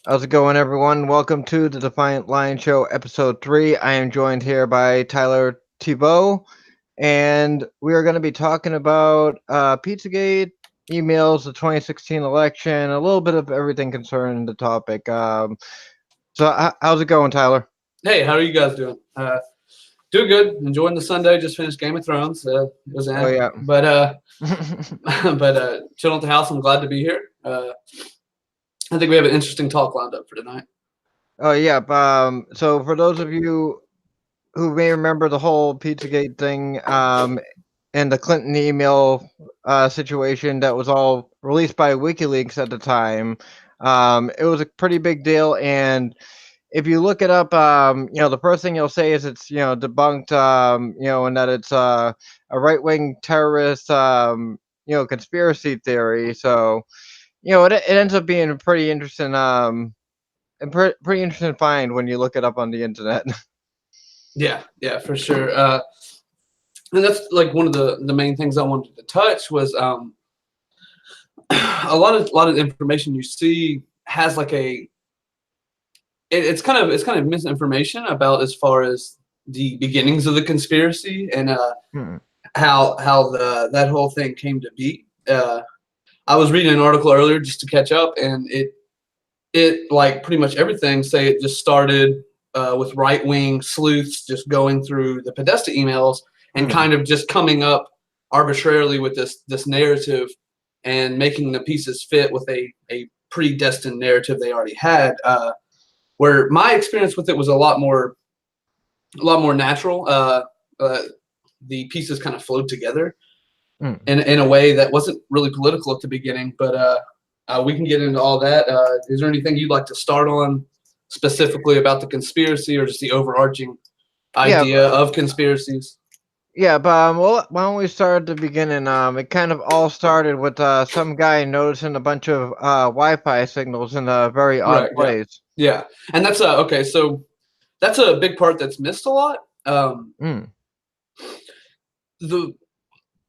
How's it going, everyone? Welcome to the Defiant Lion Show, Episode 3. I am joined here by Tyler Thibeaux, and we are going to be talking about Pizzagate, emails, the 2016 election, a little bit of everything concerning the topic. How's it going, Tyler? Hey, how are you guys doing? Doing good. Enjoying the Sunday. Just finished Game of Thrones. It was Oh, yeah. chilling at the house. I'm glad to be here. I think we have an interesting talk lined up for tonight. Oh, yeah. So, for those of you who may remember the whole Pizzagate thing, and the Clinton email situation that was all released by WikiLeaks at the time. It was a pretty big deal, and if you look it up, the first thing you'll say is it's debunked, and that it's a right-wing terrorist, conspiracy theory. So it ends up being a pretty interesting, pretty interesting find when you look it up on the internet. Yeah, for sure. And that's like one of the main things I wanted to touch was a lot of information you see has like it's kind of misinformation about as far as the beginnings of the conspiracy and Hmm. how that whole thing came to be. I was reading an article earlier just to catch up, and it like pretty much everything say it just started with right wing sleuths just going through the Podesta emails and Hmm. kind of just coming up arbitrarily with this narrative and making the pieces fit with a predestined narrative they already had. Where my experience with it was a lot more natural. The pieces kind of flowed together Hmm. in a way that wasn't really political at the beginning, but we can get into all that. Is there anything you'd like to start on specifically about the conspiracy or just the overarching Yeah, idea of conspiracies? Yeah, but well, why don't we start at the beginning? It kind of all started with some guy noticing a bunch of Wi-Fi signals in a very odd Right. Yeah. place. Yeah. And that's okay. So that's a big part that's missed a lot. Mm. The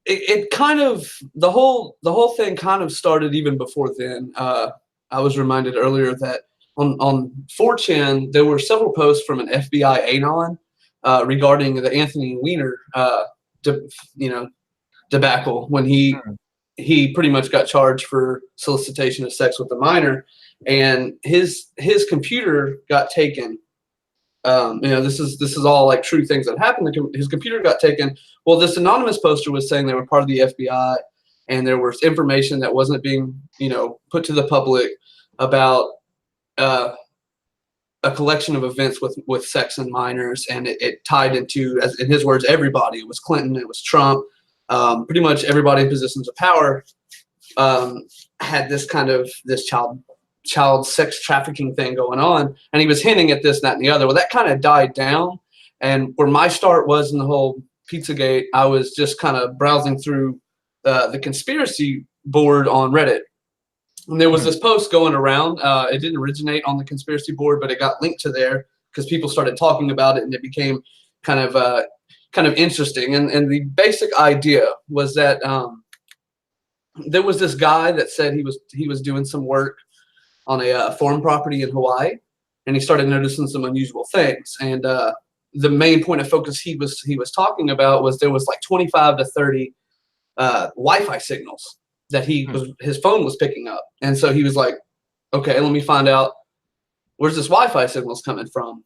it kind of the whole thing kind of started even before then. I was reminded earlier that on 4chan there were several posts from an FBI anon regarding the Anthony Weiner de, debacle when Mm. he pretty much got charged for solicitation of sex with a minor, and his computer got taken. This is all like true things that happened. His computer got taken. Well, this anonymous poster was saying they were part of the FBI, and there was information that wasn't being put to the public about uh, a collection of events with sex and minors, and it tied into, as in his words, everybody. It was Clinton, it was Trump, pretty much everybody in positions of power had this kind of this child sex trafficking thing going on, and he was hinting at this, that, and the other. Well, that kind of died down, and where my start was in the whole Pizzagate, I was just kind of browsing through the conspiracy board on Reddit, and there was Mm. this post going around. It didn't originate on the conspiracy board, but it got linked to there because people started talking about it, and it became kind of interesting. And the basic idea was that there was this guy that said he was doing some work on a farm property in Hawaii, and he started noticing some unusual things. And the main point of focus he was talking about was there was like 25 to 30 Wi-Fi signals that his phone was picking up. And so he was like, okay, let me find out where's this Wi-Fi signals coming from.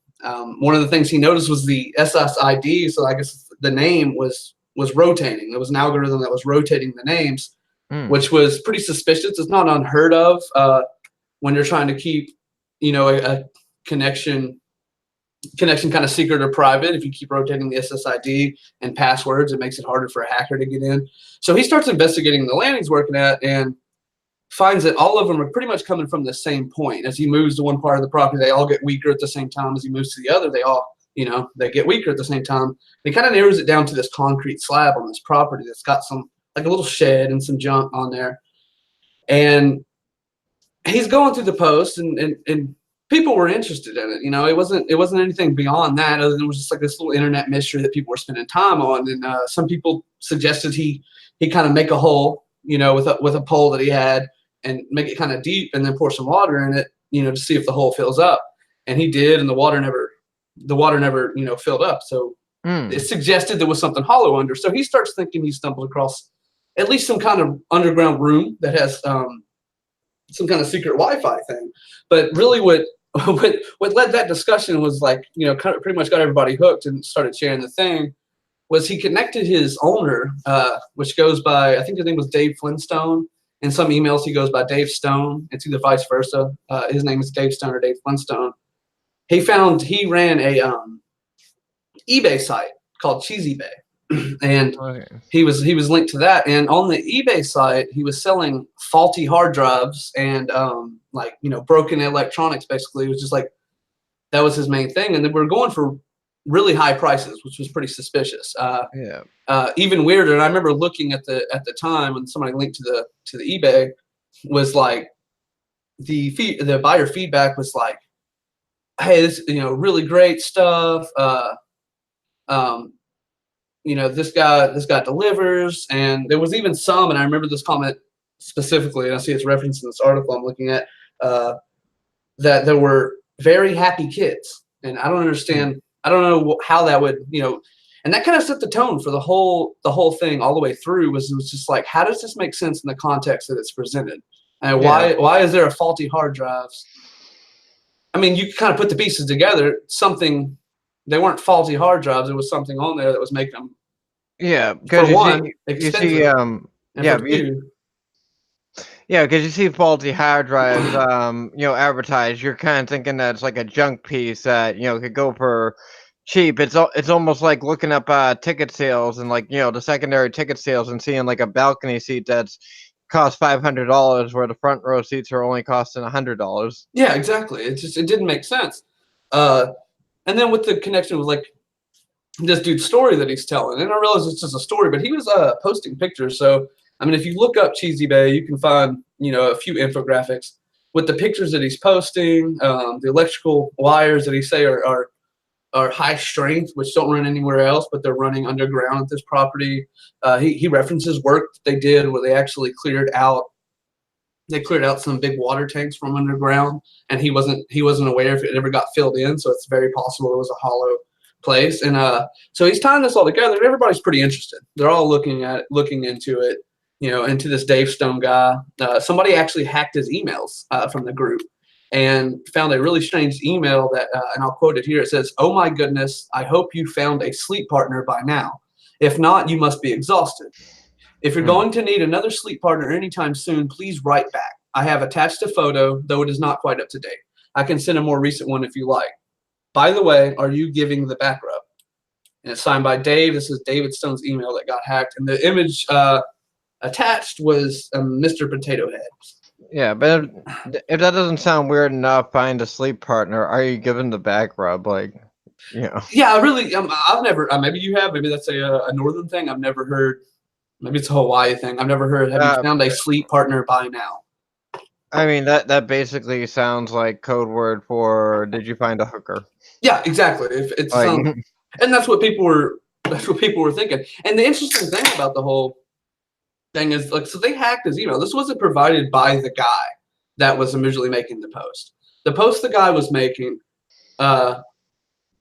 One of the things he noticed was the SSID. So I guess the name was rotating. There was an algorithm that was rotating the names, Mm. which was pretty suspicious. It's not unheard of when you're trying to keep, a connection kind of secret or private. If you keep rotating the SSID and passwords, it makes it harder for a hacker to get in. So he starts investigating the land he's working at and finds that all of them are pretty much coming from the same point. As he moves to one part of the property, they all get weaker at the same time. As he moves to the other, they all, they get weaker at the same time. And he kind of narrows it down to this concrete slab on this property that's got some, like a little shed and some junk on there. And he's going through the post, and people were interested in it. It wasn't anything beyond that, other than it was just like this little internet mystery that people were spending time on. And some people suggested he kind of make a hole, with a pole that he had, and make it kind of deep, and then pour some water in it to see if the hole fills up. And he did, and the water never filled up. So it suggested there was something hollow under. So he starts thinking he stumbled across at least some kind of underground room that has some kind of secret Wi-Fi thing. But really, what led that discussion was kind of pretty much got everybody hooked and started sharing the thing. Was he connected his owner, which goes by, I think his name was Dave Flintstone. In some emails, he goes by Dave Stone. It's either vice versa. His name is Dave Stone or Dave Flintstone. He ran a eBay site called Cheesy Bay, and he was linked to that. And on the eBay site, he was selling faulty hard drives and broken electronics. Basically, it was just like that was his main thing. And then we were going for really high prices, which was pretty suspicious. Even weirder. And I remember looking at the time when somebody linked to the eBay was like the buyer feedback was like, hey, this really great stuff. This guy delivers, and there was even some, and I remember this comment specifically, and I see it's referenced in this article I'm looking at, that there were very happy kids, and I don't understand. I don't know how that would, and that kind of set the tone for the whole thing all the way through. Was just like, how does this make sense in the context that it's presented, and why is there a faulty hard drives? I mean, you kind of put the pieces together. They weren't faulty hard drives. There was something on there that was making them. Yeah, because because you see faulty hard drives, advertised. You're kind of thinking that it's like a junk piece that could go for cheap. It's almost like looking up ticket sales and the secondary ticket sales and seeing like a balcony seat that's cost $500 where the front row seats are only costing $100. Yeah, exactly. It didn't make sense. And then with the connection with like this dude's story that he's telling, and I realize it's just a story, but he was posting pictures. So I mean, if you look up Cheesy Bay, you can find a few infographics with the pictures that he's posting, the electrical wires that he say are high strength, which don't run anywhere else, but they're running underground at this property. He references work that they did where they actually cleared out some big water tanks from underground, and he wasn't aware if it ever got filled in, so it's very possible it was a hollow place. And so he's tying this all together, and everybody's pretty interested. They're all looking into it, into this Dave Stone guy. Somebody actually hacked his emails from the group and found a really strange email that, and I'll quote it here. It says, "Oh my goodness, I hope you found a sleep partner by now. If not, you must be exhausted. If you're going to need another sleep partner anytime soon, please write back. I have attached a photo, though it is not quite up to date. I can send a more recent one if you like. By the way, are you giving the back rub?" And it's signed by Dave. This is David Stone's email that got hacked. And the image attached was Mr. Potato Head. Yeah, but if that doesn't sound weird enough, find a sleep partner. Are you giving the back rub? Yeah, I really, I've never, maybe you have, maybe that's a northern thing. I've never heard, maybe it's a Hawaii thing. I've never heard, have you found a sleep partner by now? I mean, that basically sounds like code word for, did you find a hooker? Yeah, exactly. It's and that's what people were thinking. And the interesting thing about the whole thing is, so they hacked his email. This wasn't provided by the guy that was originally making the post. The post the guy was making,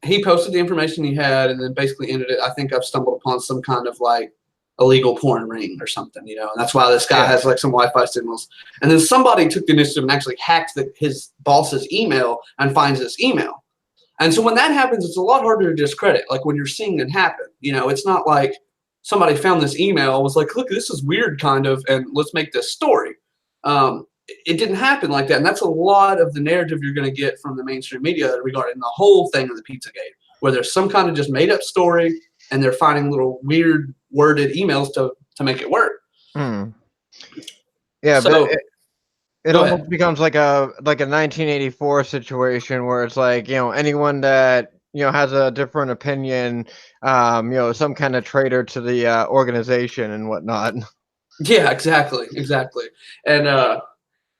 he posted the information he had and then basically ended it. I think I've stumbled upon some kind of like illegal porn ring or something, and that's why this guy has like some Wi-Fi signals. And then somebody took the initiative and actually hacked his boss's email and finds this email. And so when that happens, it's a lot harder to discredit. Like when you're seeing it happen, it's not like somebody found this email, was like, look, this is weird kind of, and let's make this story. It didn't happen like that. And that's a lot of the narrative you're going to get from the mainstream media regarding the whole thing of the Pizzagate, where there's some kind of just made up story and they're finding little weird worded emails to make it work. Yeah, so, but it almost becomes like a 1984 situation where it's like, anyone that has a different opinion, some kind of traitor to the organization and whatnot. Yeah, exactly. And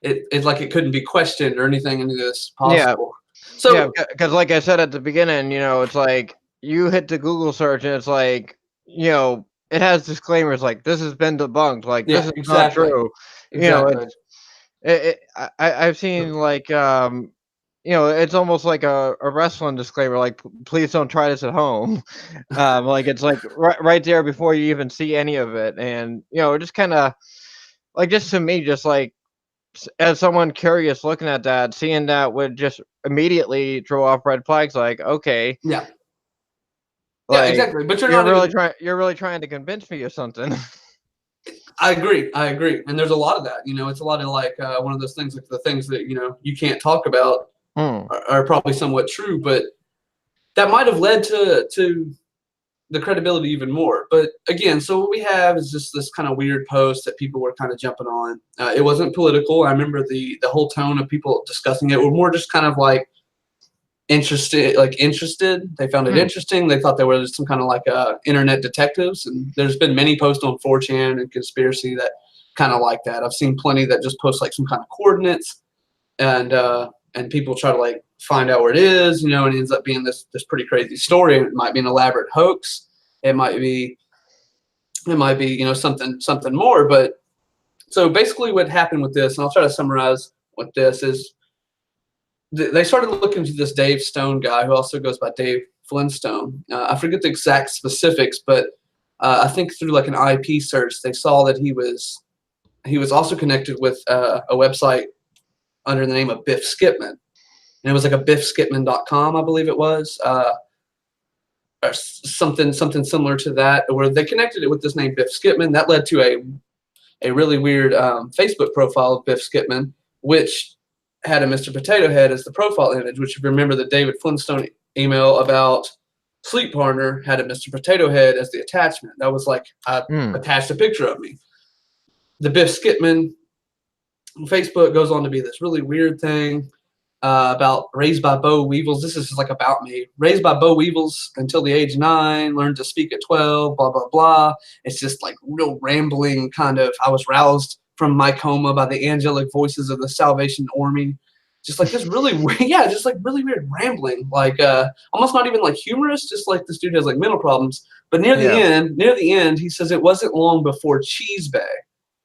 it like it couldn't be questioned or anything into this possible. Yeah. So because like I said at the beginning, it's like you hit the Google search and it's like, it has disclaimers like this has been debunked, like this is not true. Exactly. I've seen like it's almost like a wrestling disclaimer, like please don't try this at home. Like it's like right there before you even see any of it, and just kind of like just to me, just like as someone curious looking at that, seeing that would just immediately throw off red flags. Like okay, Yeah. Yeah, like exactly. But you're not even. you're really trying to convince me of something. I agree. I agree. And there's a lot of that. It's a lot of like one of those things, like the things that you can't talk about Hmm. are probably somewhat true, but that might have led to the credibility even more. But again, so what we have is just this kind of weird post that people were kind of jumping on. It wasn't political. I remember the whole tone of people discussing it were more just kind of like interested. They found it Hmm. interesting. They thought they were some kind of like internet detectives. And there's been many posts on 4chan and conspiracy that kind of like that. I've seen plenty that just post like some kind of coordinates, and people try to like find out where it is, and it ends up being this pretty crazy story. It might be an elaborate hoax. It might be something more. But so basically what happened with this, and I'll try to summarize what this is. They started looking into this Dave Stone guy, who also goes by Dave Flintstone. I forget the exact specifics, but I think through like an IP search, they saw that he was also connected with a website under the name of Biff Skipman, and it was like a biffskipman.com, I believe it was, or something similar to that, where they connected it with this name Biff Skipman. That led to a really weird Facebook profile of Biff Skipman, which had a Mr. Potato Head as the profile image, which if you remember the David Flintstone email about Sleep Partner had a Mr. Potato Head as the attachment. That was like, I Hmm. attached a picture of me. The Biff Skipman Facebook goes on to be this really weird thing about raised by boll weevils. This is like about me. Raised by boll weevils until the age of 9, learned to speak at 12, blah, blah, blah. It's just like real rambling kind of, I was roused from my coma by the angelic voices of the Salvation Army. Just like this really weird, yeah, just like really weird rambling, like almost not even like humorous, just like this dude has like mental problems. But near the Yeah. end, he says it wasn't long before Cheese Bay.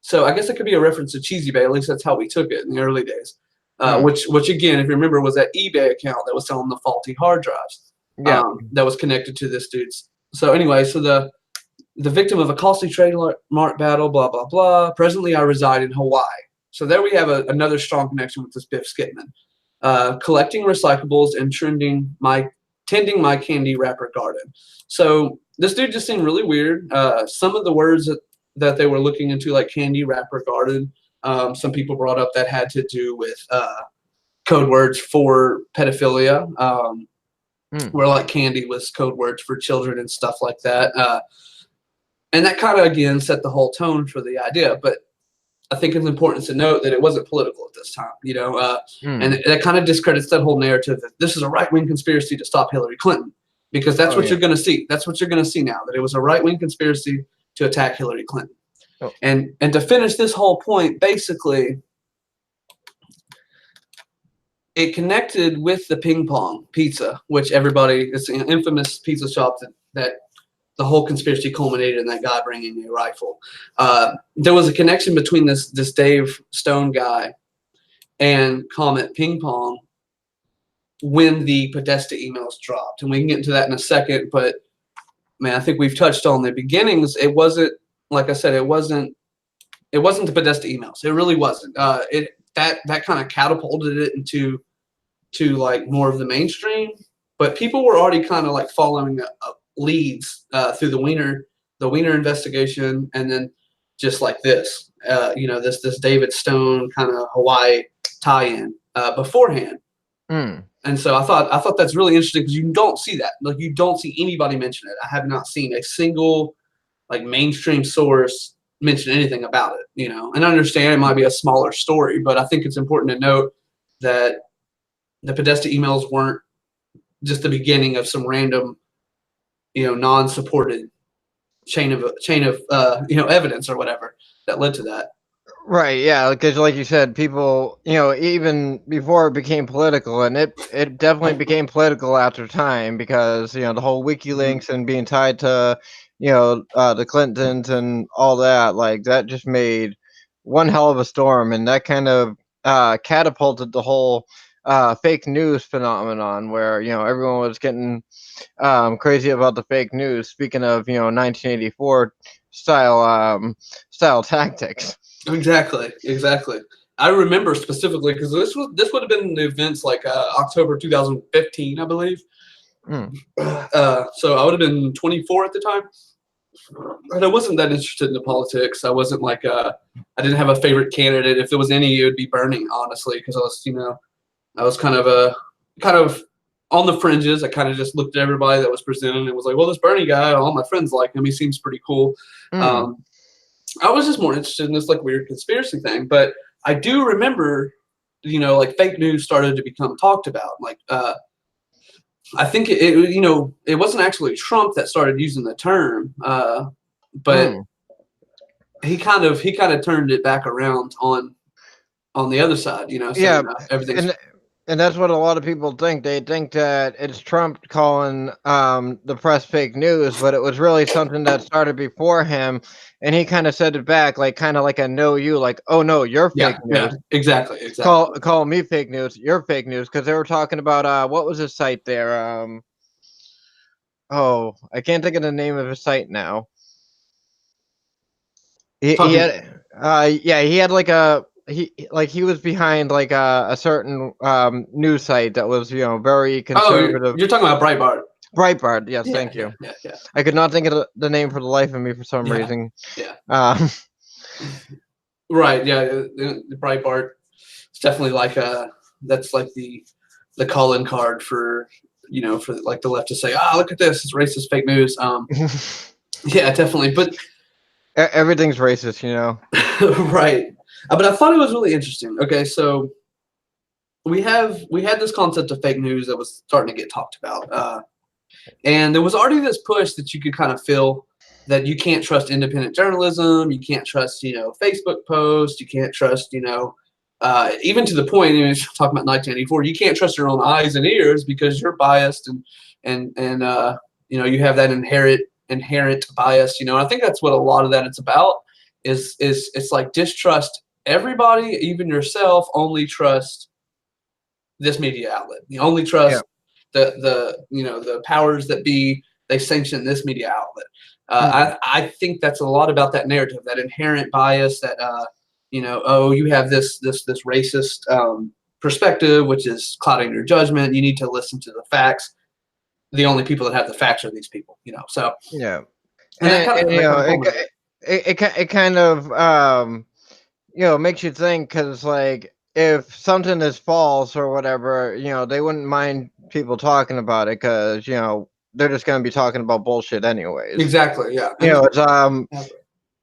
So I guess it could be a reference to Cheesy Bay. At least that's how we took it in the early days. Hmm. Which again, if you remember, was that eBay account that was selling the faulty hard drives Yeah. that was connected to this dude's. So anyway, so the victim of a costly trademark battle, blah blah blah. Presently, I reside in Hawaii. So there we have another strong connection with this Biff Skipman. Collecting recyclables and tending my candy wrapper garden. So this dude just seemed really weird. Some of the words that they were looking into, like candy wrapper garden, some people brought up that had to do with code words for pedophilia, Hmm. where like candy was code words for children and stuff like that. And that kind of, again, set the whole tone for the idea. But I think it's important to note that it wasn't political at this time, and Hmm. that kind of discredits that whole narrative that this is a right-wing conspiracy to stop Hillary Clinton, because that's Oh what yeah. you're going to see. That's what you're going to see now, that it was a right-wing conspiracy to attack Hillary Clinton. Oh. And to finish this whole point, basically, it connected with the Ping Pong Pizza, which it's an infamous pizza shop that the whole conspiracy culminated in that guy bringing a rifle. There was a connection between this Dave Stone guy and Comet Ping Pong when the Podesta emails dropped, and we can get into that in a second. But man, I think we've touched on the beginnings. It wasn't, like I said, it wasn't the Podesta emails. It really wasn't. That kind of catapulted it into like more of the mainstream. But people were already kind of like following leads through the Wiener investigation, and then just like this, this David Stone kind of Hawaii tie-in beforehand. Hmm. And so I thought that's really interesting, because you don't see that. Like, you don't see anybody mention it. I have not seen a single like mainstream source mention anything about it. And I understand it might be a smaller story, but I think it's important to note that the Podesta emails weren't just the beginning of some random, non-supported chain of evidence or whatever that led to that. Right, yeah, because like you said, people, even before it became political, and it definitely became political after time because the whole WikiLeaks and being tied to the Clintons and all that, like that just made one hell of a storm, and that kind of catapulted the whole fake news phenomenon, where everyone was getting crazy about the fake news. Speaking of 1984 style style tactics. Exactly, exactly. I remember specifically because this would have been the events like October 2015, I believe. Mm. So I would have been 24 at the time, and I wasn't that interested in the politics. I wasn't like I didn't have a favorite candidate. If there was any, it would be Bernie, honestly, because I was kind of on the fringes. I kind of just looked at everybody that was presented and was like, well, this Bernie guy, all my friends like him. He seems pretty cool. Mm. Um, I was just more interested in this like weird conspiracy thing. But I do remember, like fake news started to become talked about. Like I think it wasn't actually Trump that started using the term, but Mm. he kind of turned it back around on the other side, Yeah, saying everything's and that's what a lot of people think. They think that it's Trump calling the press fake news, but it was really something that started before him, and he kind of said it back, like kind of like a no you, like, oh no, you're fake yeah, news. exactly, exactly. Call me fake news. You're fake news, because they were talking about what was his site there? Oh, I can't think of the name of his site now. He Talking. had yeah, he had like he was behind like a certain news site that was very Oh, conservative. you're talking about Breitbart. Breitbart, yes, Yeah, thank yeah, you. yeah, yeah, I could not think of the name for the life of me for some yeah, reason. yeah. Um, Right. Yeah, the Breitbart. It's definitely like that's like the calling card for for like the left to say, look at this, it's racist fake news. Yeah, definitely. But everything's racist. right. But I thought it was really interesting. Okay, so we had this concept of fake news that was starting to get talked about, and there was already this push that you could kind of feel that you can't trust independent journalism, you can't trust Facebook posts, you can't trust even to the point talking about 1984, you can't trust your own eyes and ears because you're biased and you have that inherent bias. I think that's what a lot of that it's about is it's like distrust everybody, even yourself. Only trust this media outlet. You only Yeah. trust the powers that be. They sanction this media outlet. Mm. I think that's a lot about that narrative, that inherent bias, that oh, you have this racist perspective, which is clouding your judgment. You need to listen to the facts. The only people that have the facts are these people. So Yeah. and that kind And of that kind of culminated. it kind of makes you think, because like if something is false or whatever, they wouldn't mind people talking about it, because they're just going to be talking about bullshit anyways. Exactly. Yeah. And It's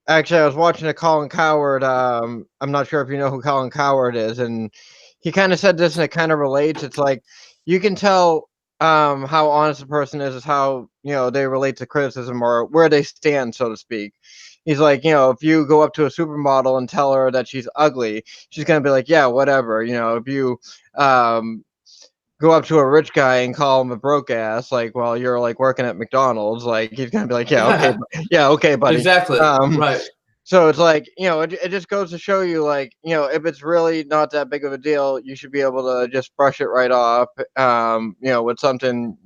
actually, I was watching a Colin Coward. I'm not sure if you know who Colin Coward is, and he kind of said this, and it kind of relates. It's like you can tell how honest a person is how they relate to criticism, or where they stand, so to speak. He's like, if you go up to a supermodel and tell her that she's ugly, she's gonna be like, yeah, whatever. If you go up to a rich guy and call him a broke ass, like, while you're like working at McDonald's, like he's gonna be like, yeah, okay, yeah, okay, buddy. exactly. Um, Right. so it's like, it just goes to show you, like, if it's really not that big of a deal, you should be able to just brush it right off, with something,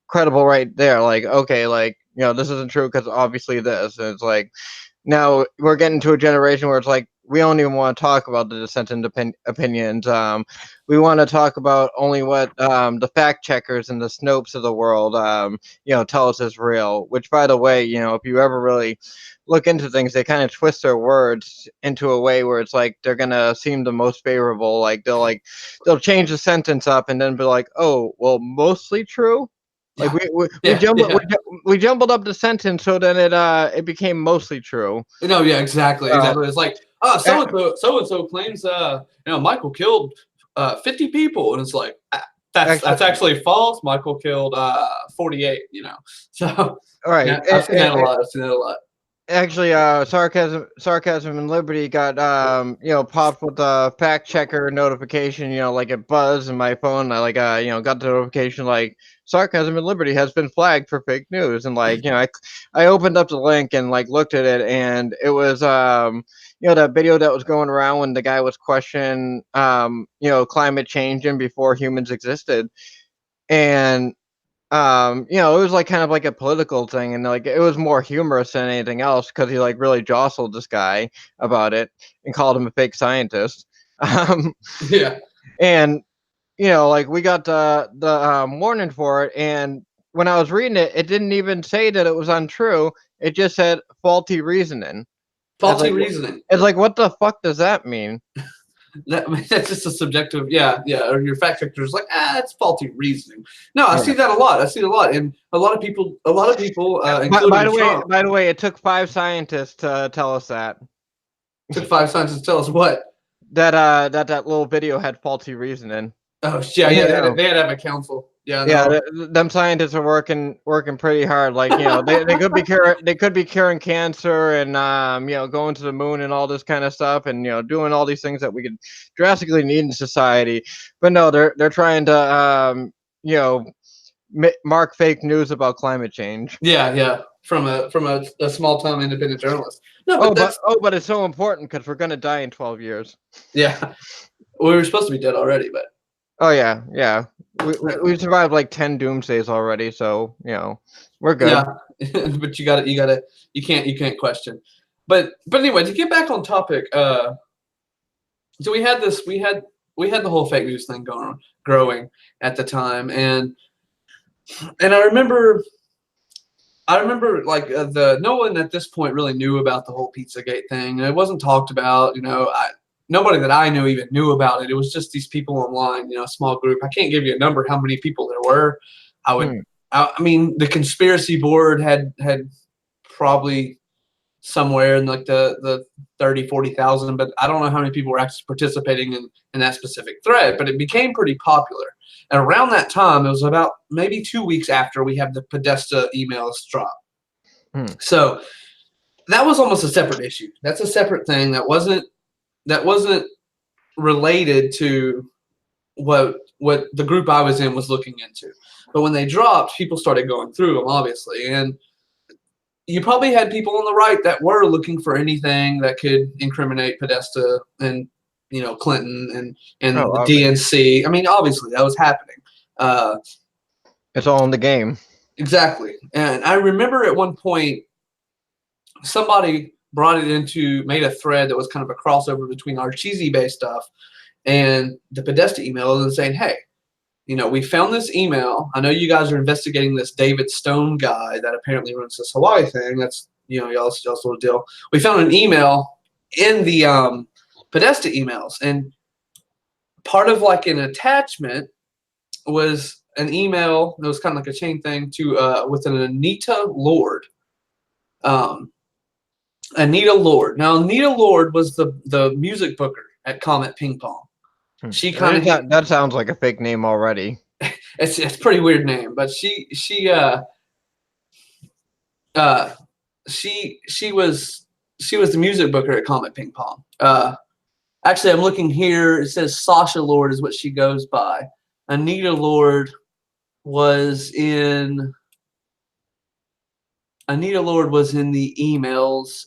credible right there. Like, okay, like, this isn't true because obviously this. And it's like, now we're getting to a generation where it's like, we don't even want to talk about the dissenting opinions. We want to talk about only what the fact checkers and the Snopes of the world, tell us is real. Which, by the way, if you ever really look into things, they kind of twist their words into a way where it's like they're gonna seem the most favorable. They'll change the sentence up and then be like, oh, well, mostly true. Like Yeah. we Yeah. jumbled Yeah. we jumbled up the sentence, so then it became mostly true. No, yeah, exactly, Uh, exactly. It's like, eh, so and so claims, Michael killed 50 people, and it's like that's actually, actually false. Michael killed 48. So all right. yeah, I've seen that a lot. I've seen that a lot. Actually, sarcasm and liberty got popped with a fact checker notification. Like it buzzed in my phone. I got the notification like sarcasm and liberty has been flagged for fake news, and I opened up the link and like looked at it, and it was that video that was going around when the guy was questioning climate change and before humans existed, and it was like kind of like a political thing, and like it was more humorous than anything else because he like really jostled this guy about it and called him a fake scientist. Um, Yeah. and like we got the warning for it, and when I was reading it, it didn't even say that it was untrue. It just said faulty reasoning. It's Faulty like reasoning. it's like what the fuck does that mean? That's just a subjective, yeah. Or your fact checker is like, it's faulty reasoning. No, I Yeah. see that a lot. I see it a lot, and a lot of people, By, including the way, Trump, by the way, it took 5 scientists to tell us that took 5 scientists to tell us what. that little video had faulty reasoning. Oh, yeah. Yeah. They had to have a council. Yeah, Yeah, no. them scientists are working pretty hard. Like they could be curing cancer and going to the moon and all this kind of stuff, and doing all these things that we could drastically need in society. But no, they're trying to you know mark fake news about climate change. Yeah. From a small town independent journalist. No, but But it's so important because we're gonna die in 12 years. yeah. We were supposed to be dead already, but Oh yeah. We've survived like 10 doomsdays already, so we're good. yeah. But you can't question. But anyway, to get back on topic, so we had the whole fake news thing growing at the time, and I remember like no one at this point really knew about the whole Pizzagate thing. It wasn't talked about. Nobody that I knew even knew about it. It was just these people online, a small group. I can't give you a number how many people there were. I mean, the conspiracy board had probably somewhere in like the 30,000-40,000, but I don't know how many people were actually participating in that specific thread, but it became pretty popular. And around that time, it was about maybe 2 weeks after we had the Podesta emails drop. So that was almost a separate issue. That's a separate thing that wasn't related to what the group I was in was looking into. But when they dropped, people started going through them, obviously. And you probably had people on the right that were looking for anything that could incriminate Podesta and Clinton and the DNC. I mean, obviously that was happening. It's all in the game. Exactly. And I remember at one point somebody made a thread that was kind of a crossover between our cheesy based stuff and the Podesta email, and saying, hey, we found this email. I know you guys are investigating this David Stone guy that apparently runs this Hawaii thing. That's, y'all's little deal. We found an email in the Podesta emails, and part of like an attachment was an email that was kind of like a chain thing to with an Anita Lord. Anita Lord. Now, Anita Lord was the music booker at Comet Ping Pong. She kind of that sounds like a fake name already. It's a pretty weird name, but she was the music booker at Comet Ping Pong. Actually, I'm looking here. It says Sasha Lord is what she goes by. Anita Lord was in the emails.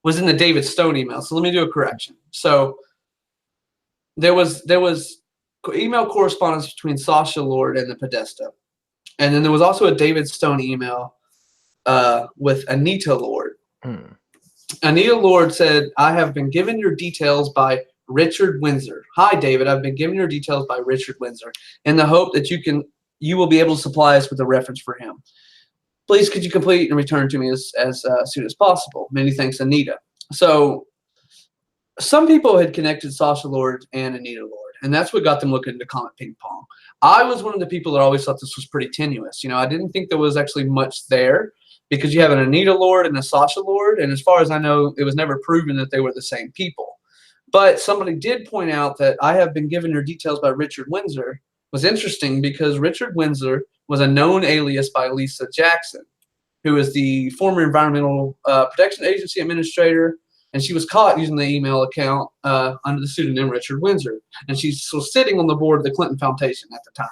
Was in the David Stone email. So let me do a correction. So there was email correspondence between Sasha Lord and the Podesta, and then there was also a David Stone email with Anita Lord. Anita Lord said, I have been given your details by Richard Windsor. Hi, David. I've been given your details by Richard Windsor in the hope that you will be able to supply us with a reference for him. Please, could you complete and return to me as soon as possible? Many thanks, Anita. So some people had connected Sasha Lord and Anita Lord, and that's what got them looking into Comet Ping Pong. I was one of the people that always thought this was pretty tenuous. I didn't think there was actually much there, because you have an Anita Lord and a Sasha Lord, and as far as I know, it was never proven that they were the same people. But somebody did point out that I have been given your details by Richard Windsor was interesting, because Richard Windsor was a known alias by Lisa Jackson. who is the former Environmental Protection Agency administrator, and she was caught using the email account under the pseudonym Richard Windsor, and she was sitting on the board of the Clinton Foundation at the time.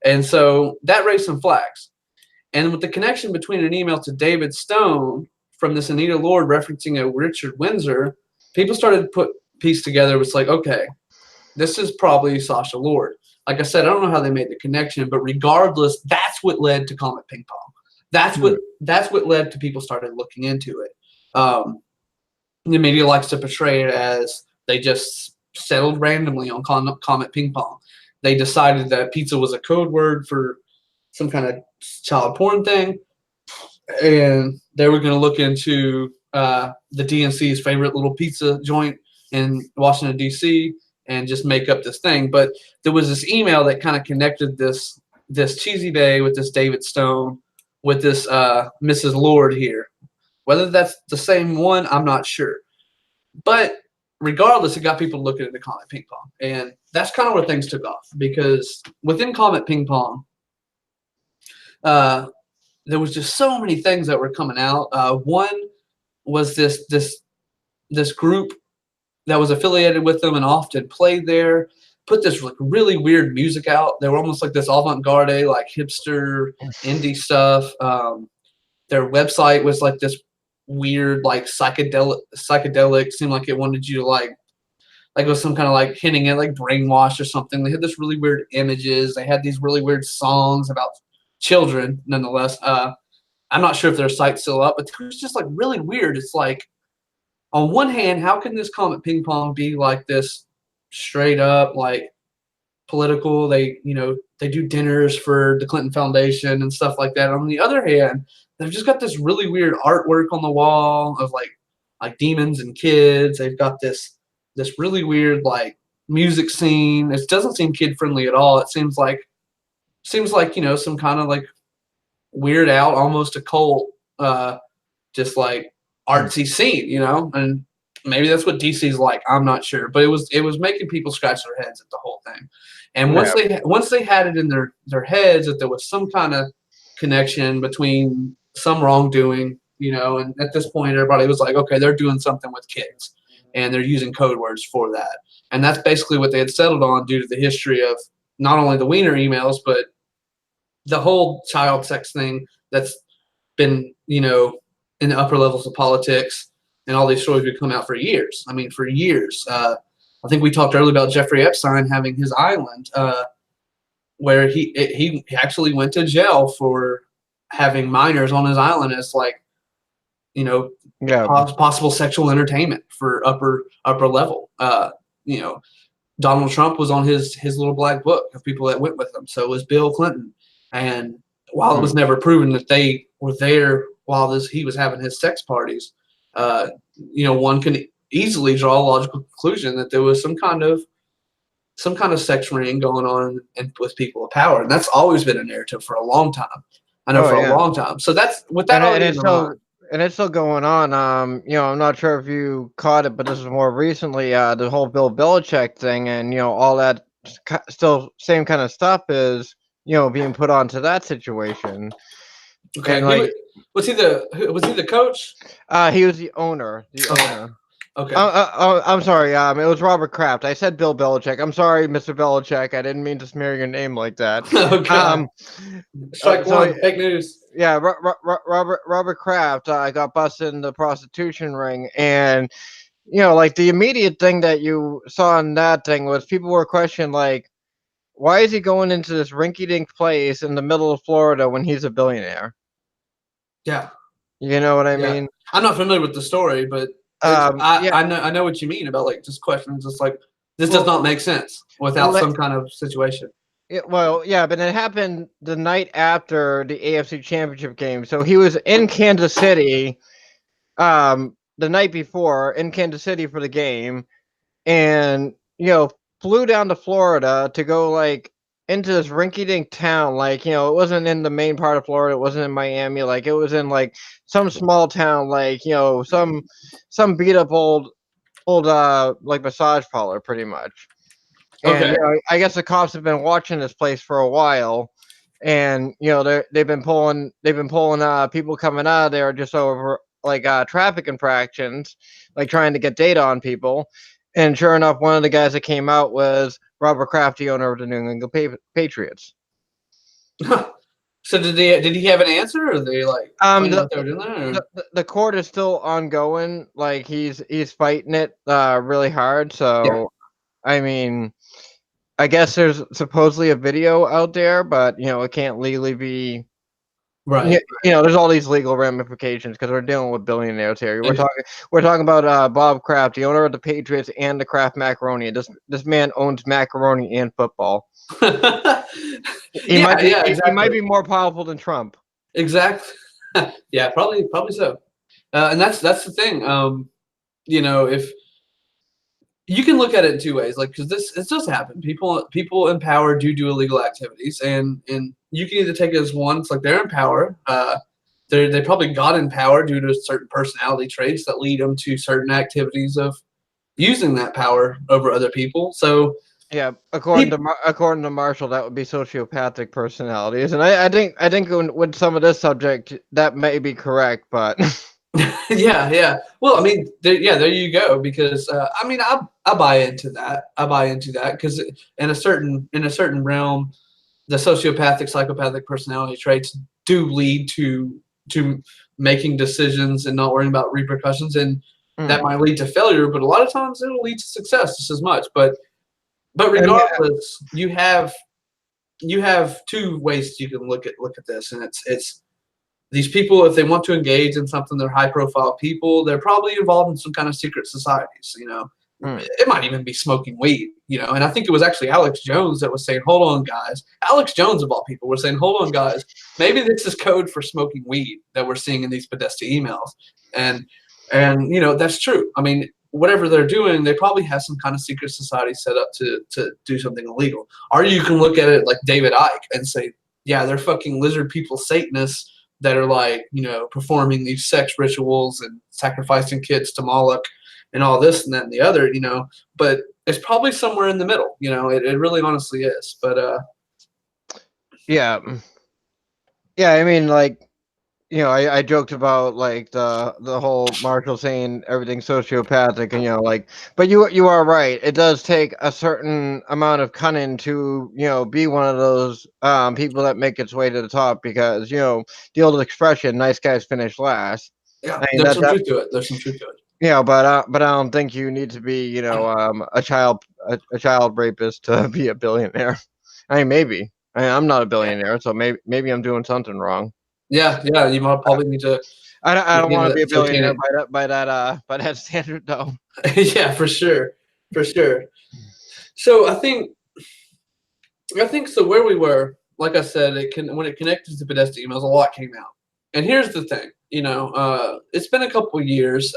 And so that raised some flags. And with the connection between an email to David Stone from this Anita Lord referencing a Richard Windsor, people started to put piece together. It was like, okay, this is probably Sasha Lord. Like I said, I don't know how they made the connection, but regardless, that's what led to Comet Ping Pong. That's what led to people started looking into it. The media likes to portray it as they just settled randomly on Comet Ping Pong. They decided that pizza was a code word for some kind of child porn thing, and they were going to look into the DNC's favorite little pizza joint in Washington, D.C., and just make up this thing. But there was this email that kind of connected this Cheesy Bay with this David Stone with this Mrs. Lord here. Whether that's the same one, I'm not sure. But regardless, it got people looking into Comet Ping Pong. And that's kind of where things took off, because within Comet Ping Pong, there was just so many things that were coming out. One was this group that was affiliated with them and often played there, put this like really weird music out. They were almost like this avant-garde, like hipster indie stuff. Their website was like this weird, like psychedelic. Seemed like it wanted you to like it was some kind of like hinting at like brainwash or something. They had this really weird images. They had these really weird songs about children, nonetheless. I'm not sure if their site's still up, but it was just like really weird. It's like, on one hand, how can this Comet Ping Pong be like this straight up like political? They do dinners for the Clinton Foundation and stuff like that. On the other hand, they've just got this really weird artwork on the wall of like demons and kids. They've got this really weird like music scene. It doesn't seem kid friendly at all. It seems like some kind of like Weird Al, almost a cult, just like artsy scene, and maybe that's what DC's like. I'm not sure, but it was making people scratch their heads at the whole thing. And once they had it in their heads that there was some kind of connection between some wrongdoing, and at this point everybody was like, okay, they're doing something with kids, and they're using code words for that. And that's basically what they had settled on due to the history of not only the Wiener emails, but the whole child sex thing that's been, in the upper levels of politics, and all these stories would come out for years. I mean, for years. I think we talked earlier about Jeffrey Epstein having his island, where he actually went to jail for having minors on his island as like, possible sexual entertainment for upper level. Donald Trump was on his little black book of people that went with him. So was Bill Clinton. And while it was never proven that they were there while he was having his sex parties, one can easily draw a logical conclusion that there was some kind of sex ring going on and with people of power, and that's always been a narrative for a long time. I know a long time. So that's with that already in mind. And it's still going on. I'm not sure if you caught it, but this is more recently. The whole Bill Belichick thing, and all that still same kind of stuff is being put onto that situation. Okay, and was he the coach? He was the owner. Okay. I'm sorry. It was Robert Kraft. I said Bill Belichick. I'm sorry, Mr. Belichick. I didn't mean to smear your name like that. Okay. Strike one. Fake news. Yeah, Robert Kraft got busted in the prostitution ring, and like the immediate thing that you saw in that thing was people were questioning like, why is he going into this rinky-dink place in the middle of Florida when he's a billionaire? Yeah. You know what I mean? I'm not familiar with the story, but I know what you mean about like just questions. It's like this does not make sense without some kind of situation. But it happened the night after the AFC Championship game. So he was in Kansas City the night before in Kansas City for the game, and flew down to Florida to go like into this rinky-dink town. Like, it wasn't in the main part of Florida. It wasn't in Miami. Like, it was in like some small town, like, some beat up old like massage parlor pretty much. And I guess the cops have been watching this place for a while, and they've been pulling people coming out of there just over like traffic infractions, like trying to get data on people. And sure enough, one of the guys that came out was Robert Kraft, the owner of the New England Patriots. So did he have an answer, or they like claim The, what they were doing there? the court is still ongoing. Like he's fighting it really hard. Yeah, So I mean, I guess there's supposedly a video out there, but it can't legally be. right. There's all these legal ramifications because we're dealing with billionaires here. We're Ex- talking about Bob Kraft, the owner of the Patriots and the Kraft macaroni. This man owns macaroni and football. Yeah, yeah, He might exactly, be more powerful than Trump. exactly. Yeah, probably so. And that's the thing. If you can look at it in two ways, like, because this does happen. People in power do illegal activities, and you can either take it as one, it's like they're in power. They probably got in power due to certain personality traits that lead them to certain activities of using that power over other people. So Yeah, according to Marshall, that would be sociopathic personalities, and I think with some of this subject that may be correct, but yeah. Well, I mean, there you go. Because I mean, I buy into that. I buy into that because in a certain realm, the sociopathic, psychopathic personality traits do lead to making decisions and not worrying about repercussions, and that might lead to failure. But a lot of times, it'll lead to success just as much. But I mean, regardless, you have two ways you can look at this, and it's these people, if they want to engage in something, they're high profile people, they're probably involved in some kind of secret societies. It might even be smoking weed. And I think it was actually Alex Jones that was saying, hold on, guys. Alex Jones, of all people, was saying, hold on, guys, maybe this is code for smoking weed that we're seeing in these Podesta emails. And that's true. I mean, whatever they're doing, they probably have some kind of secret society set up to do something illegal. Or you can look at it like David Icke and say, yeah, they're fucking lizard people Satanists that are like, performing these sex rituals and sacrificing kids to Moloch and all this and that and the other, but it's probably somewhere in the middle, it really honestly is. But yeah, I mean, like, I joked about like the whole Marshall saying everything's sociopathic, and like, but you are right. It does take a certain amount of cunning to be one of those people that make its way to the top, because the old expression "nice guys finish last." yeah, I mean there's some truth to it. but I don't think you need to be a child rapist to be a billionaire. I mean, maybe. I'm not a billionaire, so maybe I'm doing something wrong. Yeah, you might probably need to I look don't want into to be that a billionaire satanic. by that standard though. Yeah, for sure, for sure. So I think so. Where we were, like I said, when it connected to Podesta emails, a lot came out. And here's the thing, it's been a couple of years.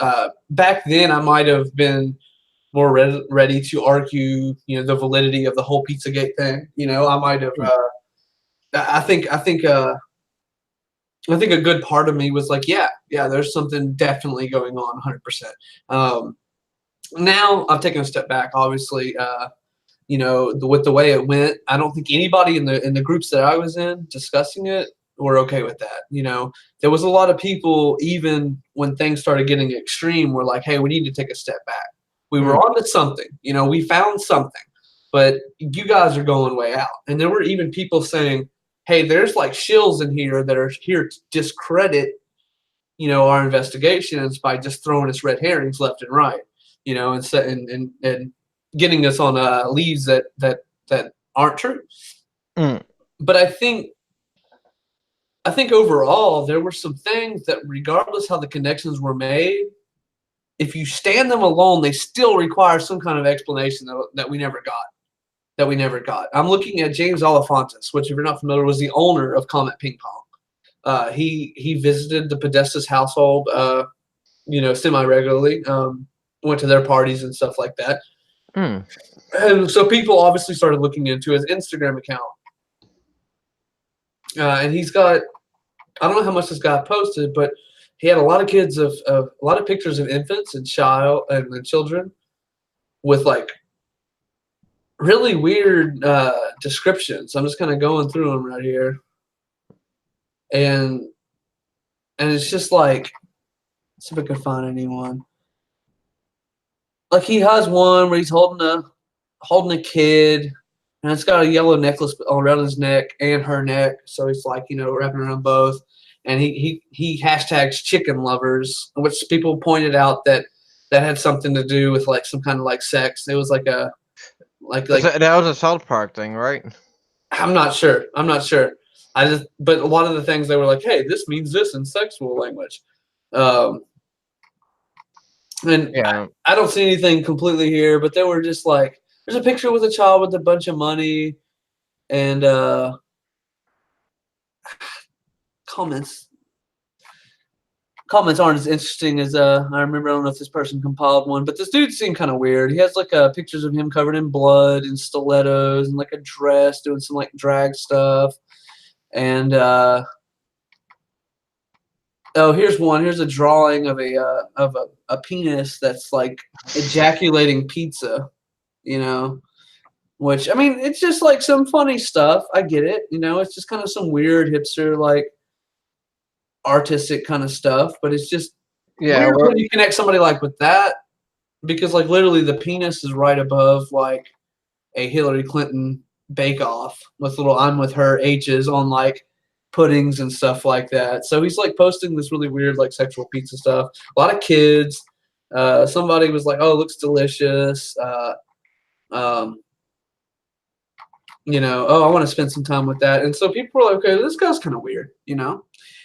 Back then, I might have been more ready to argue, the validity of the whole Pizzagate thing. I might have. I think a good part of me was like, yeah, there's something definitely going on, 100%. Now I've taken a step back, obviously. With the way it went, I don't think anybody in the groups that I was in discussing it were okay with that. There was a lot of people, even when things started getting extreme, were like, hey, we need to take a step back. We were onto something. We found something, but you guys are going way out. And there were even people saying, hey, there's like shills in here that are here to discredit, our investigations by just throwing us red herrings left and right, and getting us on leads that aren't true. But I think overall there were some things that, regardless how the connections were made, if you stand them alone, they still require some kind of explanation that we never got. I'm looking at James Alefantis, which, if you're not familiar, was the owner of Comet Ping Pong. He visited the Podesta's household, semi-regularly, went to their parties and stuff like that. And so people obviously started looking into his Instagram account. And he's got, I don't know how much this guy posted, but he had a lot of kids of a lot of pictures of infants and children with like really weird descriptions. I'm just kind of going through them right here. and it's just like, let's see if I can find anyone. Like he has one where he's holding a kid, and it's got a yellow necklace around his neck and her neck, so he's like, you know, wrapping around both. And he hashtags chicken lovers, which people pointed out that had something to do with like some kind of like sex. It was like a like That was a South Park thing, right? I'm not sure. I'm not sure. But a lot of the things they were like, hey, this means this in sexual language. Um, and Yeah. I don't see anything completely here, but they were just like, there's a picture with a child with a bunch of money and comments. Comments aren't as interesting as I remember. I don't know if this person compiled one, but this dude seemed kind of weird. He has like pictures of him covered in blood and stilettos and like a dress doing some like drag stuff. And oh, here's one. Here's a drawing of a penis that's like ejaculating pizza, you know. Which I mean, it's just like some funny stuff. I get it, you know. It's just kind of some weird hipster like artistic kind of stuff, but it's just Yeah. weird when you connect somebody like with that, because like literally the penis is right above like a Hillary Clinton bake off with little I'm with her H's on like puddings and stuff like that. So he's like posting this really weird like sexual pizza stuff. A lot of kids. Somebody was like, "Oh, it looks delicious." Um, you know, oh, I want to spend some time with that. And so people were like, okay, this guy's kind of weird, you know?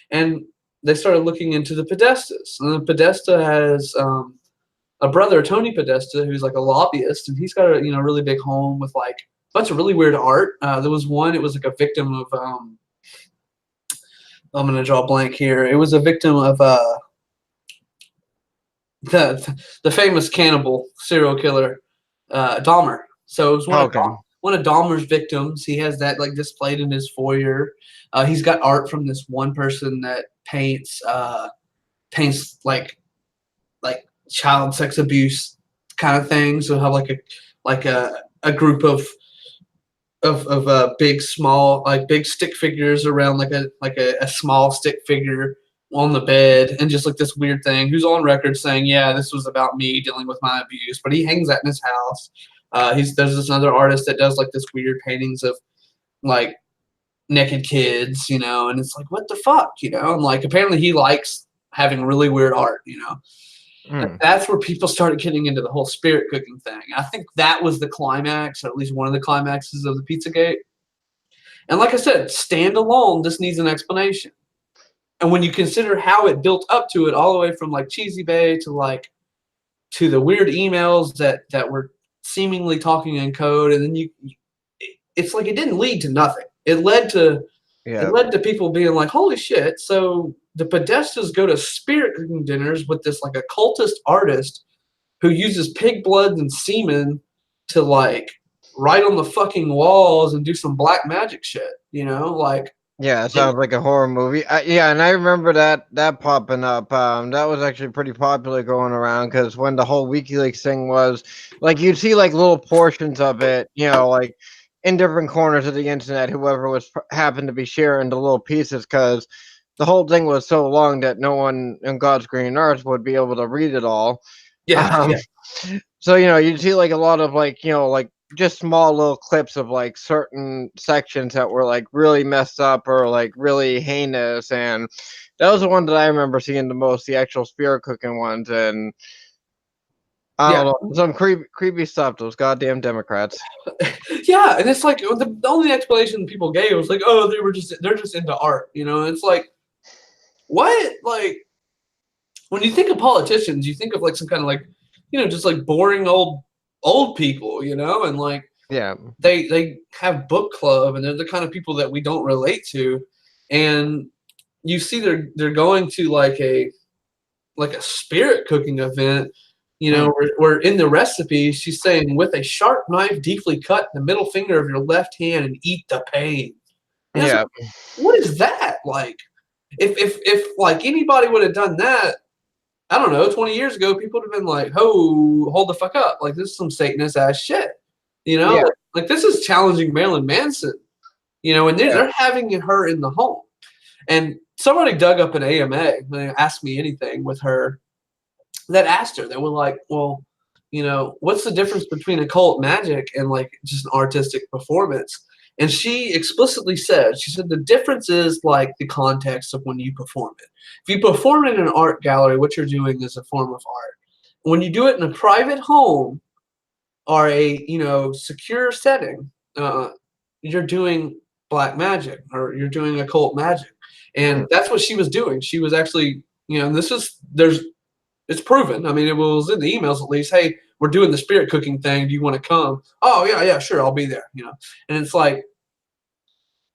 And they started looking into the Podestas. And the Podesta has a brother, Tony Podesta, who's like a lobbyist, and he's got a, you know, really big home with like a bunch of really weird art. There was one, it was like a victim of, I'm going to draw a blank here. It was a victim of the famous cannibal serial killer, Dahmer. So it was one of Dahmer's victims. He has that like displayed in his foyer. He's got art from this one person that paints like child sex abuse kind of thing. So have like a group of big small like big stick figures around like a small stick figure on the bed, and just like this weird thing, who's on record saying, yeah, this was about me dealing with my abuse, but he hangs that in his house. There's this other artist that does like this weird paintings of like naked kids, you know, and it's like, what the fuck, you know? And like apparently he likes having really weird art, you know. And that's where people started getting into the whole spirit cooking thing. I think that was the climax, or at least one of the climaxes of the Pizzagate. And like I said, standalone, this needs an explanation. And when you consider how it built up to it, all the way from like Cheesy Bay to the weird emails that were seemingly talking in code, and then it's like it didn't lead to nothing. It led to people being like, holy shit. So the Podestas go to spirit cooking dinners with this like occultist artist who uses pig blood and semen to like write on the fucking walls and do some black magic shit, you know, like. Yeah, it sounds like a horror movie. Yeah, and I remember that popping up. That was actually pretty popular going around because when the whole WikiLeaks thing was, like, you'd see like little portions of it, you know, like in different corners of the internet. Whoever was happened to be sharing the little pieces, because the whole thing was so long that no one in God's green earth would be able to read it all. Yeah. So you know, you'd see like a lot of like, you know, like just small little clips of like certain sections that were like really messed up or like really heinous, and that was the one that I remember seeing the most, the actual spirit cooking ones. And I don't know, some creepy stuff, those goddamn Democrats. Yeah, and it's like the only explanation people gave was like, oh, they're just into art, you know. It's like, what? Like, when you think of politicians, you think of like some kind of like, you know, just like boring old people, you know, and like Yeah, they have book club, and they're the kind of people that we don't relate to, and you see they're going to like a spirit cooking event, you know, where in the recipe she's saying, with a sharp knife deeply cut the middle finger of your left hand and eat the pain. And yeah, like, what is that like? If like anybody would have done that, I don't know, 20 years ago, people would have been like, "Oh, hold the fuck up! Like this is some Satanist ass shit," you know? yeah, Like this is challenging Marilyn Manson, you know, and they're having her in the home. And somebody dug up an AMA and asked me anything with her that asked her. They were like, well, what's the difference between occult magic and like just an artistic performance? And she explicitly said, she said, the difference is like the context of when you perform it. If you perform it in an art gallery, what you're doing is a form of art. When you do it in a private home or a, secure setting, you're doing black magic or you're doing occult magic. And that's what she was doing. She was actually, and it's proven. I mean, it was in the emails at least. Hey, we're doing the spirit cooking thing. Do you want to come? Oh, yeah, sure. I'll be there. And it's like,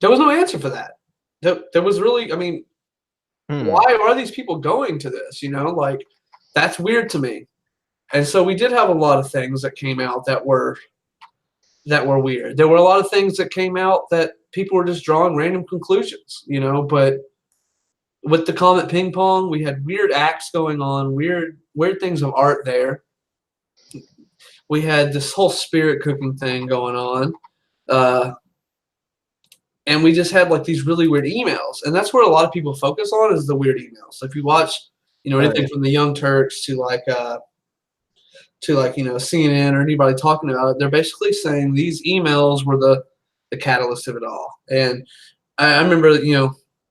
there was no answer for that. There was really, I mean, why are these people going to this? Like, that's weird to me. And so we did have a lot of things that came out that were weird. There were a lot of things that came out that people were just drawing random conclusions, but with the Comet Ping Pong, we had weird acts going on, weird things of art there. We had this whole spirit cooking thing going on. And we just had like these really weird emails. And that's where a lot of people focus on is the weird emails. So if you watch, anything from the Young Turks to CNN or anybody talking about it, they're basically saying these emails were the catalyst of it all. And I remember,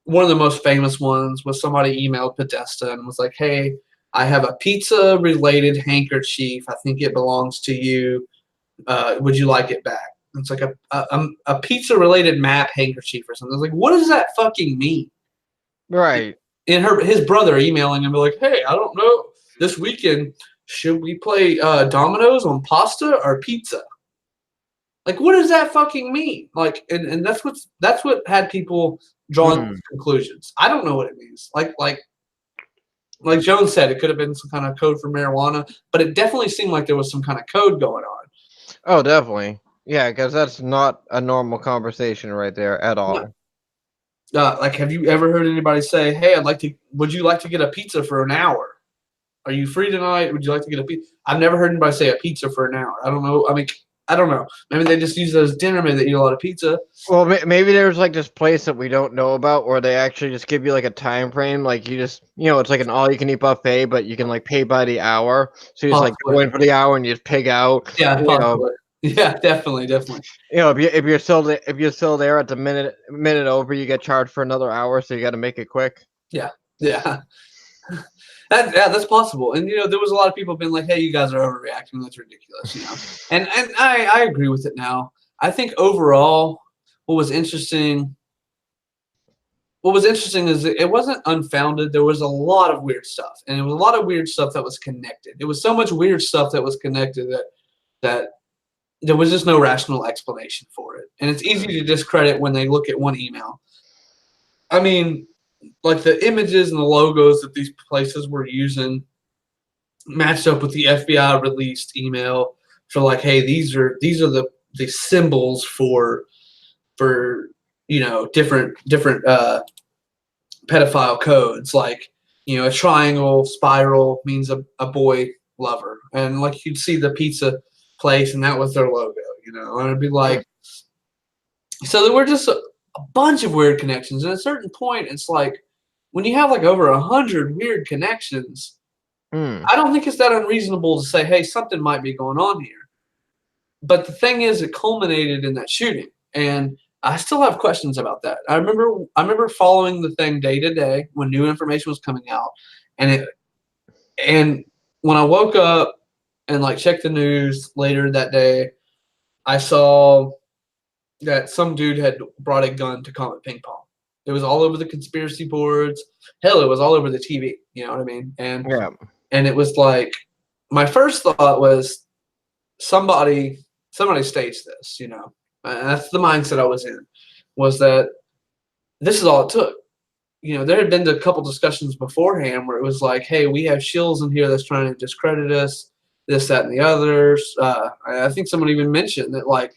one of the most famous ones was somebody emailed Podesta and was like, hey, I have a pizza-related handkerchief. I think it belongs to you. Would you like it back? It's like a pizza-related map handkerchief or something. I was like, what does that fucking mean? Right. And his brother emailing him, like, hey, I don't know. This weekend, should we play dominoes on pasta or pizza? Like, what does that fucking mean? Like, and that's what had people drawing conclusions. I don't know what it means. Like Jones said, it could have been some kind of code for marijuana, but it definitely seemed like there was some kind of code going on. Oh, definitely. Yeah, because that's not a normal conversation right there at all. Like, have you ever heard anybody say, hey, would you like to get a pizza for an hour? Are you free tonight? Would you like to get a pizza? I've never heard anybody say a pizza for an hour. I don't know. I mean, I don't know. Maybe they just use it as dinner. Maybe they eat a lot of pizza. Well, maybe there's like this place that we don't know about where they actually just give you like a time frame. Like you just, it's like an all-you-can-eat buffet, but you can like pay by the hour. So you just like go in for the hour and you just pig out. Yeah, possibly. Yeah, definitely. If you're still there at the minute over, you get charged for another hour. So you got to make it quick. Yeah. That's possible. And there was a lot of people being like, hey, you guys are overreacting. That's ridiculous. And I agree with it now. I think overall, what was interesting is that it wasn't unfounded. There was a lot of weird stuff, and it was a lot of weird stuff that was connected. It was so much weird stuff that was connected that there was just no rational explanation for it. And it's easy to discredit when they look at one email. I mean, like the images and the logos that these places were using matched up with the FBI released email for like, hey, these are the symbols for different pedophile codes. Like, a triangle spiral means a boy lover, and like you'd see the pizza place and that was their logo, and it'd be like, so there were just a bunch of weird connections. And at a certain point, it's like when you have like over 100 weird connections, I don't think it's that unreasonable to say, hey, something might be going on here. But the thing is, it culminated in that shooting, and I still have questions about that. I remember following the thing day to day when new information was coming out, and when I woke up and like checked the news later that day, I saw that some dude had brought a gun to Comet Ping Pong. It was all over the conspiracy boards. Hell, it was all over the TV. You know what I mean? And it was like, my first thought was somebody staged this. And that's the mindset I was in. Was that this is all it took. There had been a couple discussions beforehand where it was like, hey, we have shills in here that's trying to discredit us, this, that, and the others. I think someone even mentioned that like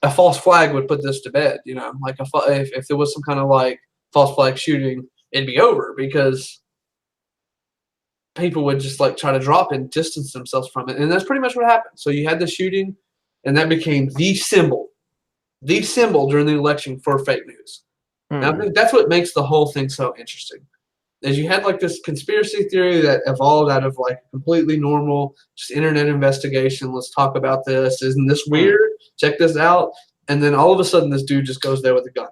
a false flag would put this to bed. Like if there was some kind of like false flag shooting, it'd be over because people would just like try to drop and distance themselves from it. And that's pretty much what happened. So you had the shooting, and that became the symbol during the election for fake news. And I think that's what makes the whole thing so interesting. Is you had like this conspiracy theory that evolved out of like completely normal, just internet investigation. Let's talk about this. Isn't this weird? Check this out. And then all of a sudden, this dude just goes there with a gun.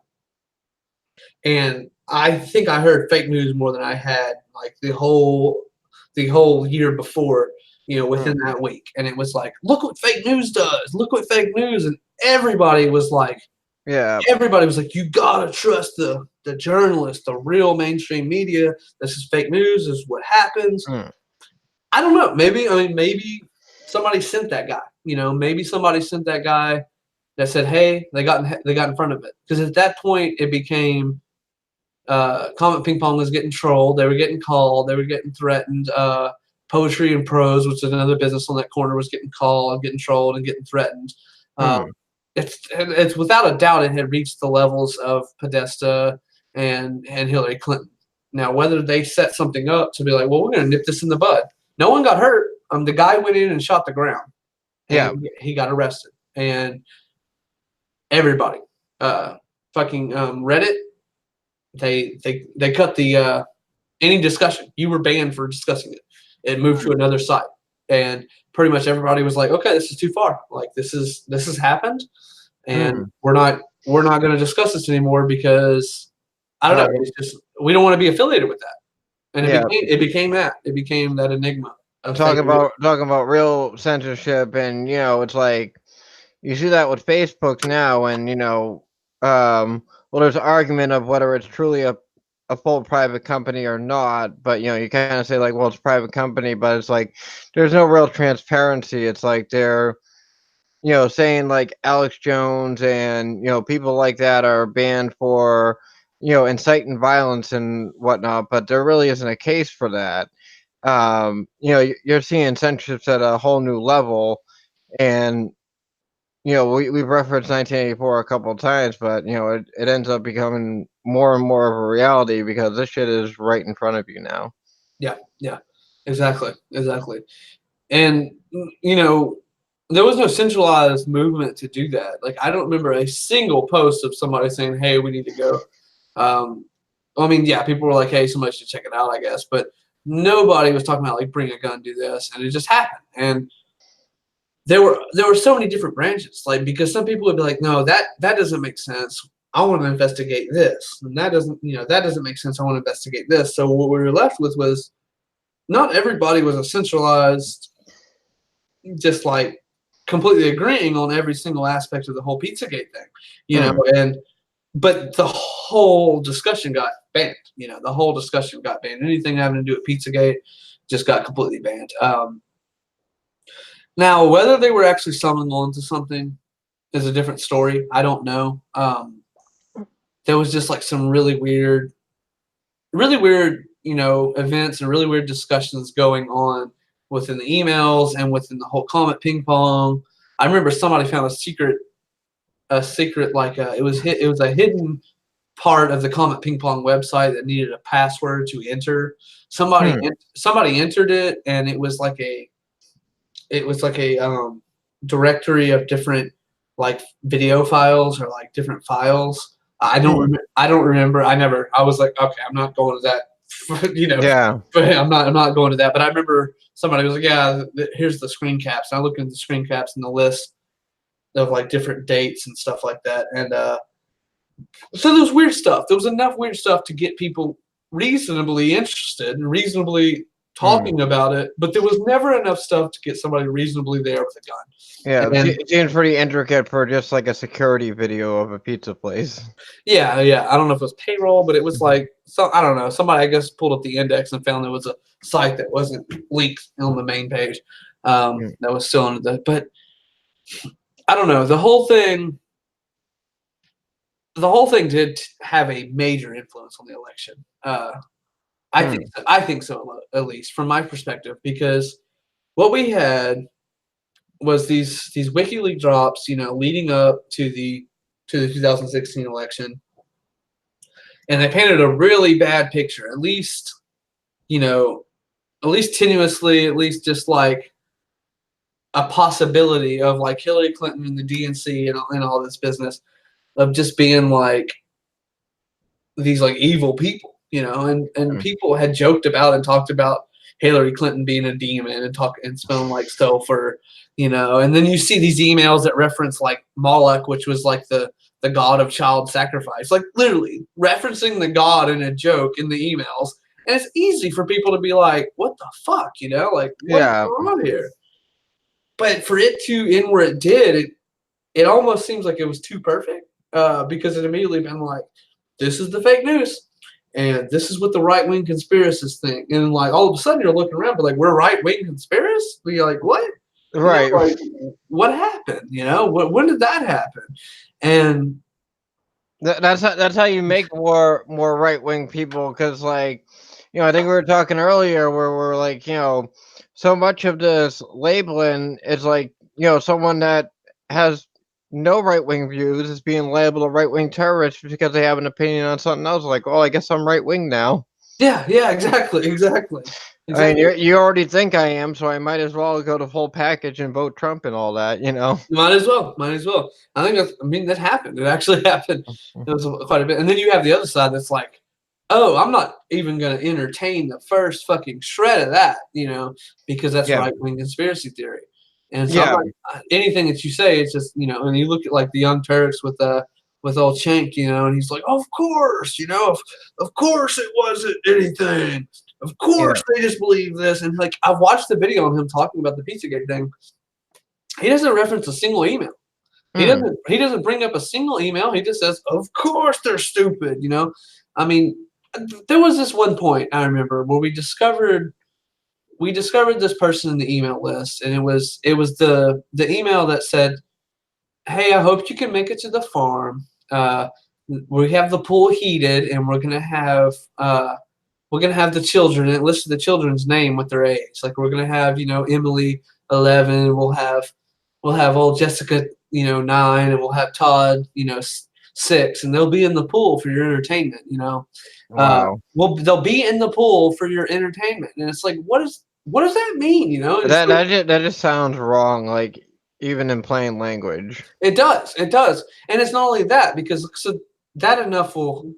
And I think I heard fake news more than I had like the whole year before, within that week. And it was like, look what fake news does. Look what fake news. And everybody was like, Yeah. you gotta trust the journalists, the real mainstream media. This is fake news. This is what happens. I don't know. Maybe somebody sent that guy. Maybe somebody sent that guy that said, "Hey, they got in front of it." Because at that point, it became Comet Ping Pong was getting trolled. They were getting called. They were getting threatened. Poetry and Prose, which is another business on that corner, was getting called, getting trolled, and getting threatened. It's without a doubt it had reached the levels of Podesta and Hillary Clinton. Now, whether they set something up to be like, well, we're going to nip this in the bud. No one got hurt. The guy went in and shot the ground. And he got arrested. And everybody, fucking Reddit, they cut the any discussion. You were banned for discussing it. It moved to another site. And pretty much everybody was like, okay, this is too far. Like this has happened, and we're not going to discuss this anymore because I don't know. It's just we don't want to be affiliated with that, and it became that enigma. Talking about real censorship, and it's like you see that with Facebook now, and there's an argument of whether it's truly a full private company or not, but you kind of say like, well, it's a private company, but it's like there's no real transparency. It's like they're saying like Alex Jones and people like that are banned for inciting violence and whatnot, but there really isn't a case for that. You're seeing censorship at a whole new level, and we've referenced 1984 a couple of times, but it ends up becoming more and more of a reality because this shit is right in front of you now. Yeah, exactly. And there was no centralized movement to do that. Like I don't remember a single post of somebody saying, "Hey, we need to go." People were like, "Hey, somebody should check it out," I guess, but nobody was talking about like bring a gun, do this, and it just happened. And there were so many different branches, like because some people would be like, no, that doesn't make sense. I want to investigate this, and that doesn't make sense. I want to investigate this. So what we were left with was not everybody was a centralized, just like completely agreeing on every single aspect of the whole Pizzagate thing, but the whole discussion got banned. The whole discussion got banned. Anything having to do with Pizzagate just got completely banned. Now, whether they were actually summoning on to something is a different story. I don't know. There was just like some really weird, events and really weird discussions going on within the emails and within the whole Comet Ping Pong. I remember somebody found a secret like it was a hidden part of the Comet Ping Pong website that needed a password to enter. Somebody entered it, and it was like a directory of different like video files or like different files. I don't remember. I was like, okay, I'm not going to that. Yeah. But I'm not going to that. But I remember somebody was like, yeah, here's the screen caps. And I looked at the screen caps and the list of like different dates and stuff like that. And so there was weird stuff. There was enough weird stuff to get people reasonably interested and reasonably talking about it, but there was never enough stuff to get somebody reasonably there with a gun. Yeah, it seems pretty intricate for just like a security video of a pizza place. Yeah. I don't know if it was payroll, but it was like I don't know. Somebody I guess pulled up the index and found there was a site that wasn't linked on the main page that was still under the. But I don't know. The whole thing did have a major influence on the election. I think so, at least from my perspective, because what we had was these WikiLeaks drops, leading up to the 2016 election, and they painted a really bad picture. At least tenuously, at least just like a possibility of like Hillary Clinton and the DNC and all this business of just being like these like evil people, you know, and Mm. people had joked about and talked about Hillary Clinton being a demon and talk and smelling like sulfur, you know, and then you see these emails that reference like Moloch, which was like the god of child sacrifice, like literally referencing the god in a joke in the emails. And it's easy for people to be like, what the fuck, you know, like what is Yeah. going on here? But for it to end where it did, it almost seems like it was too perfect, because it immediately been like, this is the fake news, and this is what the right wing conspiracists think, and like all of a sudden you're looking around, but like we're right wing conspiracists. You're like, what? You know, Right. like what happened? You know, when did that happen? And That's how you make more right wing people, because like, I think we were talking earlier where we're like, so much of this labeling is like, someone that has no right wing views is being labeled a right wing terrorist because they have an opinion on something else. Like, oh, I guess I'm right wing now. yeah, exactly. I mean, you already think I am, so I might as well go the full package and vote Trump and all that. Might as well. I think I mean, that happened. It actually happened. It was quite a bit. And then you have the other side that's like, oh, I'm not even going to entertain the first fucking shred of that, you know, because that's Yeah, right wing conspiracy theory. And so I'm yeah, like, anything that you say, it's just, you know, and you look at like the Young Turks with old Cenk, you know, and he's like, of course, you know, of course it wasn't anything. Of yeah. course they just believe this. And like, I've watched the video on him talking about the Pizzagate thing. He doesn't reference a single email. Mm. He doesn't bring up a single email. He just says, "Of course they're stupid." You know, I mean, there was this one point I remember where we discovered this person in the email list, and it was the email that said, "Hey, I hope you can make it to the farm. We have the pool heated, and we're gonna have the children." And it listed the children's name with their age. Like we're gonna have, you know, Emily 11. We'll have old Jessica, you know, 9, and we'll have Todd, you know, 6, and they'll be in the pool for your entertainment. You know, Wow. they'll be in the pool for your entertainment, and it's like, what does that mean? You know, it's like, That just sounds wrong, like, even in plain language. it does, and it's not only that because so that enough will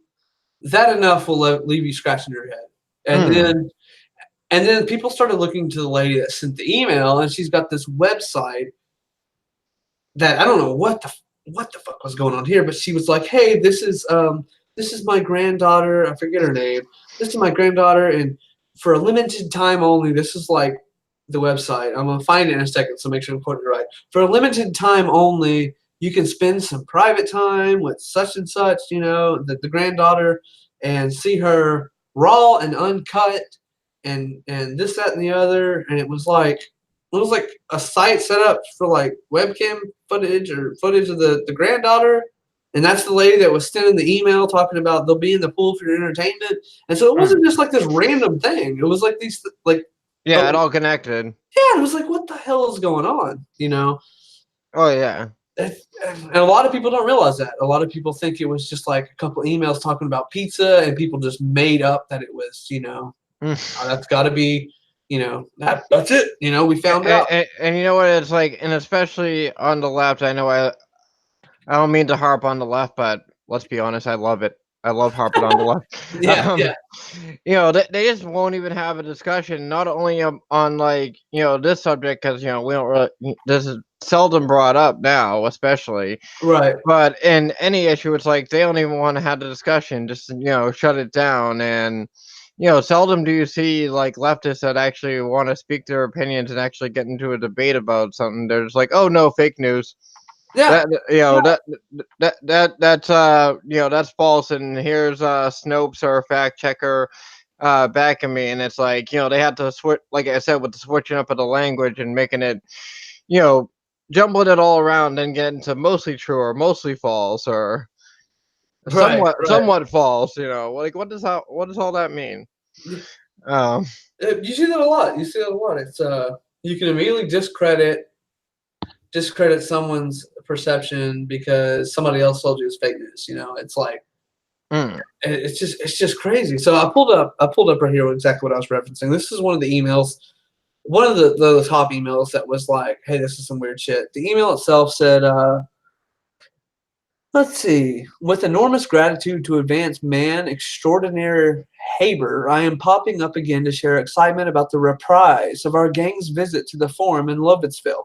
leave you scratching your head, and Mm. then people started looking to the lady that sent the email, and she's got this website that I don't know what the fuck was going on here, but she was like, "Hey, this is my granddaughter. I forget her name. This is my granddaughter, and for a limited time only, this is like the website. I'm gonna find it in a second, so make sure I'm quoting it right. For a limited time only, you can spend some private time with such and such, you know, the granddaughter, and see her raw and uncut, and this, that, and the other." And it was like a site set up for like webcam footage or footage of the granddaughter. And that's the lady that was sending the email talking about they'll be in the pool for your entertainment. And so it Mm. wasn't just like this random thing. It was like these like, Yeah, it oh all connected. yeah, it was like, what the hell is going on? You know? Oh, yeah. And a lot of people don't realize that. A lot of people think it was just like a couple emails talking about pizza, and people just made up that it was, you know, Mm. that's got to be, you know, that's it. You know, we found out. And you know what it's like, and especially on the left, I know I don't mean to harp on the left, but let's be honest, I love it. I love harping on the left. Yeah, yeah, They just won't even have a discussion, not only on like, this subject, because, we don't really, this is seldom brought up now, especially, right. but in any issue, it's like they don't even want to have the discussion, just, shut it down. And, seldom do you see like leftists that actually want to speak their opinions and actually get into a debate about something. They're just like, oh no, fake news. Yeah, That you know yeah, that's false, and here's Snopes or a fact checker backing me, and it's like, they had to switch, like I said, with the switching up of the language and making it, you know jumbling it all around and getting to mostly true or mostly false or right, right. somewhat false. Like, what does all that mean? um You see that a lot. You see that a lot. It's you can immediately discredit someone's perception because somebody else told you it's fake news. You know, it's like mm, it's just crazy. So I pulled up right here exactly what I was referencing. This is one of the emails, one of the top emails that was like, hey, this is some weird shit. The email itself said, Let's see. With enormous gratitude to advance man extraordinaire Haber, I am popping up again to share excitement about the reprise of our gang's visit to the Forum in Lovettsville.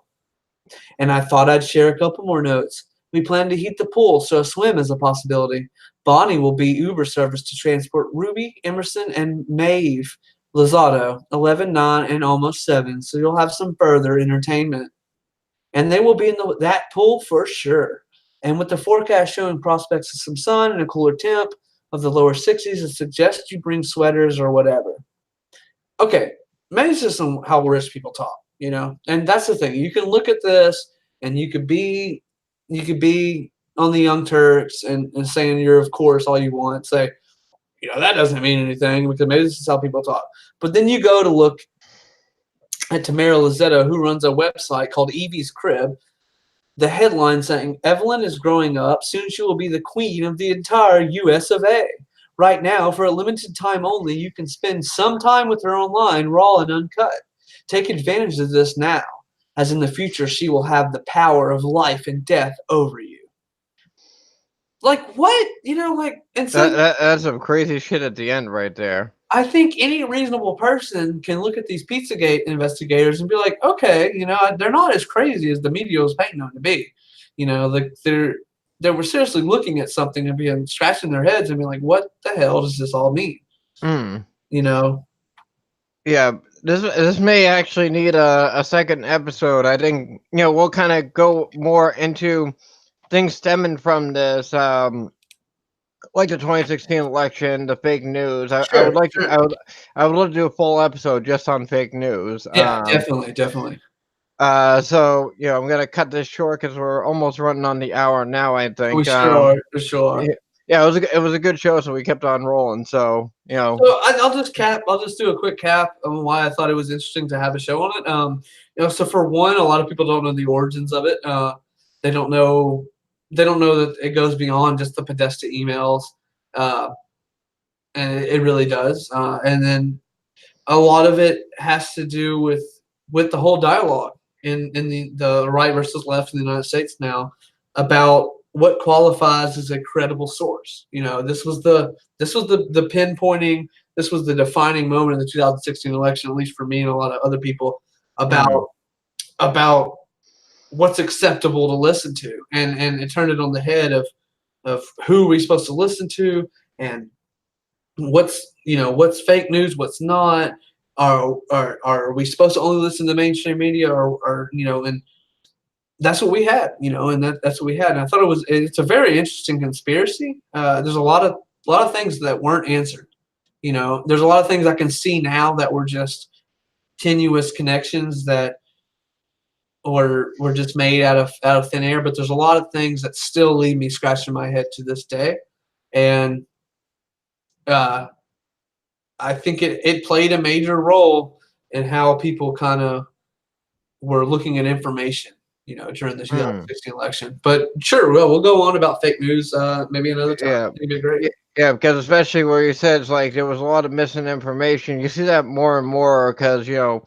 And I thought I'd share a couple more notes. We plan to heat the pool, so a swim is a possibility. Bonnie will be Uber service to transport Ruby, Emerson, and Maeve Lozado, 11, 9, and almost 7, so you'll have some further entertainment. And they will be in that pool for sure. And with the forecast showing prospects of some sun and a cooler temp of the lower 60s, it suggests you bring sweaters or whatever. Okay, maybe it's just how rich people talk, and that's the thing. You can look at this and you could be on the Young Turks and saying you're of course all you want. Say, that doesn't mean anything because maybe this is how people talk. But then you go to look at Tamara Lazzetto, who runs a website called Evie's Crib. The headline saying, Evelyn is growing up. Soon she will be the queen of the entire US of A. Right now, for a limited time only, you can spend some time with her online, raw and uncut. Take advantage of this now, as in the future she will have the power of life and death over you. Like, what? And so That's some crazy shit at the end right there. I think any reasonable person can look at these Pizzagate investigators and be like, okay, they're not as crazy as the media was painting them to be. Like they were seriously looking at something and being scratching their heads and being like, what the hell does this all mean? Mm. You know? Yeah, this may actually need a second episode. I think we'll kind of go more into things stemming from this, like the 2016 election, the fake news. I would Sure, like to, sure. I would love to do a full episode just on fake news. Yeah, definitely, definitely. So I'm gonna cut this short because we're almost running on the hour now. I We think. sure are. We sure are. Yeah, it was a good show, so we kept on rolling. So So I'll just cap. I'll just do a quick cap on why I thought it was interesting to have a show on it. So for one, a lot of people don't know the origins of it. They don't know. They don't know that it goes beyond just the Podesta emails, uh, and it really does. And then a lot of it has to do with the whole dialogue in the right versus left in the United States now about what qualifies as a credible source. This was the pinpointing. This was the defining moment in the 2016 election, at least for me and a lot of other people, about what's acceptable to listen to, and it turned it on the head of who we're supposed to listen to and what's fake news, what's not. Are we supposed to only listen to mainstream media, or and that's what we had, and that's what we had. And I thought it's a very interesting conspiracy. There's a lot of things that weren't answered. There's a lot of things I can see now that were just tenuous connections that were just made out of thin air. But there's a lot of things that still leave me scratching my head to this day, and I think it played a major role in how people kind of were looking at information, during the mm, 2016 election. But sure, we'll go on about fake news maybe another time. yeah, It'd be great. yeah, because especially where you said it's like there was a lot of missing information. You see that more and more because you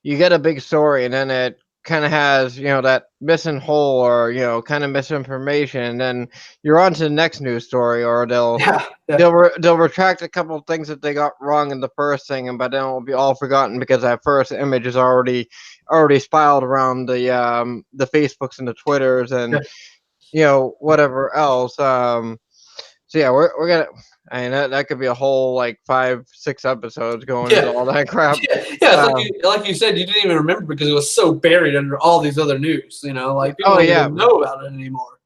get a big story and then it kind of has that missing hole or kind of misinformation, and then you're on to the next news story, or they'll Yeah, yeah, they'll they'll retract a couple of things that they got wrong in the first thing, and but then it will be all forgotten because that first image is already spiraled around the Facebooks and the Twitters and yeah, whatever else. So yeah, we're gonna. I mean, that could be a whole like 5-6 episodes going into yeah. all that crap. Yeah, it's Um, like you said, you didn't even remember because it was so buried under all these other news. Like people oh don't yeah, even know about it anymore.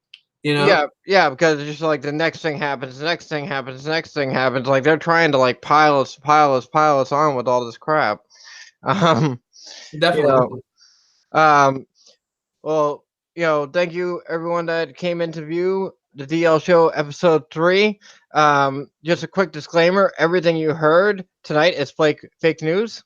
yeah, because it's just like the next thing happens, the next thing happens, the next thing happens. Like they're trying to like pile us on with all this crap. Um, you know, Definitely. um, well, thank you everyone that came into view the DL Show episode 3. Just a quick disclaimer: everything you heard tonight is fake news.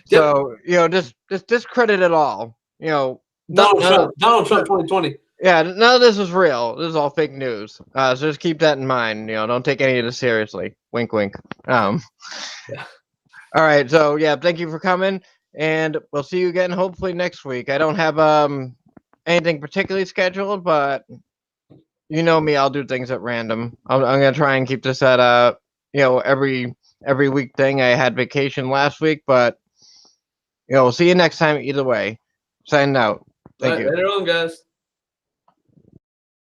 Yep. So just discredit it all. Not Donald none of Trump. Donald Trump 2020. yeah, none of this is real. This is all fake news. So just keep that in mind. Don't take any of this seriously. Wink, wink. Um. Yeah. All right. So yeah, thank you for coming, and we'll see you again hopefully next week. I don't have anything particularly scheduled, but You know me, I'll do things at random. I'm gonna try and keep this at every week thing. I had vacation last week, but we'll see you next time either way. Signing out. All Thank right, you. later on, guys.